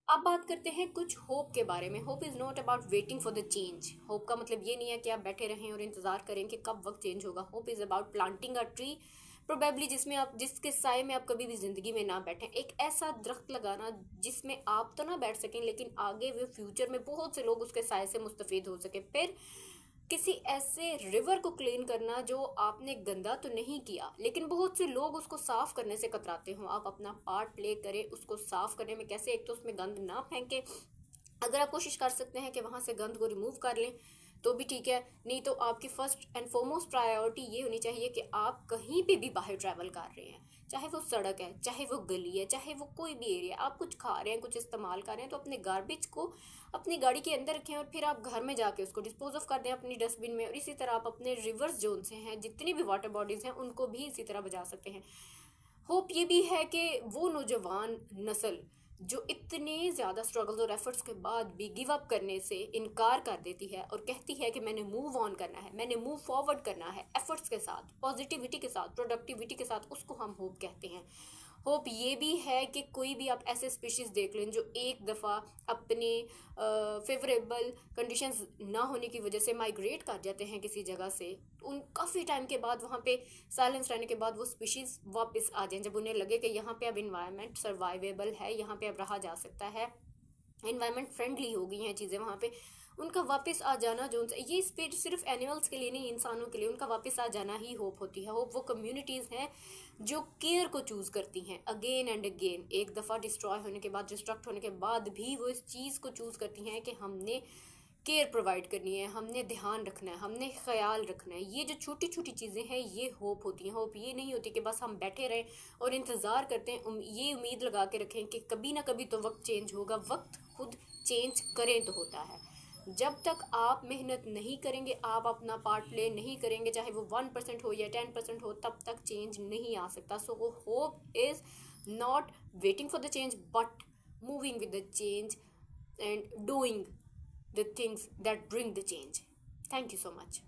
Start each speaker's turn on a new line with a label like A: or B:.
A: अब बात करते हैं कुछ होप के बारे में। Hope is not about waiting for the change. Hope का मतलब ये नहीं है कि आप बैठे रहें और इंतज़ार करें कि कब वक्त चेंज होगा। Hope is about planting a tree, probably जिसमें आप जिसके साए में आप कभी भी ज़िंदगी में ना बैठें। एक ऐसा दरख्त लगाना जिसमें आप तो ना बैठ सकें, लेकिन आगे वे फ्यूचर में बहुत से लोग उसके साए से मुस्तफ़ीद हो सके। फिर किसी ऐसे रिवर को क्लीन करना जो आपने गंदा तो नहीं किया, लेकिन बहुत से लोग उसको साफ करने से कतराते हों। आप अपना पार्ट प्ले करें उसको साफ करने में। कैसे? एक तो उसमें गंद ना फेंके। अगर आप कोशिश कर सकते हैं कि वहाँ से गंद को रिमूव कर लें तो भी ठीक है, नहीं तो आपकी फर्स्ट एंड फॉरमोस्ट प्रायोरिटी ये होनी चाहिए कि आप कहीं पे भी बाहर ट्रैवल कर रहे हैं, चाहे वो सड़क है, चाहे वो गली है, चाहे वो कोई भी एरिया, आप कुछ खा रहे हैं, कुछ इस्तेमाल कर रहे हैं, तो अपने गार्बेज को अपनी गाड़ी के अंदर रखें और फिर आप घर में जाके उसको डिस्पोज ऑफ कर दें अपनी डस्टबिन में। और इसी तरह आप अपने रिवर्स जोन से हैं, जितनी भी वाटर बॉडीज़ हैं, उनको भी इसी तरह बचा सकते हैं। होप ये भी है कि वो नौजवान नस्ल जो इतने ज़्यादा स्ट्रगल्स और एफर्ट्स के बाद भी गिव अप करने से इनकार कर देती है और कहती है कि मैंने मूव ऑन करना है, मैंने मूव फॉरवर्ड करना है, एफर्ट्स के साथ, पॉजिटिविटी के साथ, प्रोडक्टिविटी के साथ, उसको हम होप कहते हैं। होप ये भी है कि कोई भी आप ऐसे स्पीशीज़ देख लें जो एक दफ़ा अपने फेवरेबल कंडीशंस ना होने की वजह से माइग्रेट कर जाते हैं किसी जगह से, उन काफ़ी टाइम के बाद वहाँ पे साइलेंस रहने के बाद वो स्पीशीज़ वापस आ जाएं, जब उन्हें लगे कि यहाँ पे अब इन्वायरमेंट सर्वाइवेबल है, यहाँ पे अब रहा जा सकता है, इन्वायरमेंट फ्रेंडली हो गई हैं चीज़ें वहाँ पे। उनका वापस आ जाना, जो ये स्पीड सिर्फ एनिमल्स के लिए नहीं, इंसानों के लिए उनका वापस आ जाना ही होप होती है। होप वो कम्युनिटीज़ हैं जो केयर को चूज़ करती हैं अगेन एंड अगेन। एक दफ़ा डिस्ट्रॉय होने के बाद, डिस्ट्रक्ट होने के बाद भी वो इस चीज़ को चूज़ करती हैं कि हमने केयर प्रोवाइड करनी है, हमने ध्यान रखना है, हमने ख्याल रखना है। ये जो छोटी छोटी चीज़ें हैं ये होप होती हैं। होप ये नहीं होती कि बस हम बैठे रहें और इंतज़ार करते हैं, ये उम्मीद लगा के रखें कि कभी ना कभी तो वक्त चेंज होगा। वक्त खुद चेंज करें तो होता है। जब तक आप मेहनत नहीं करेंगे, आप अपना पार्ट प्ले नहीं करेंगे, चाहे वो 1% हो या 10% हो, तब तक चेंज नहीं आ सकता। सो वो hope is not waiting for the change but moving with the change and doing the things that bring the change. Thank you so much.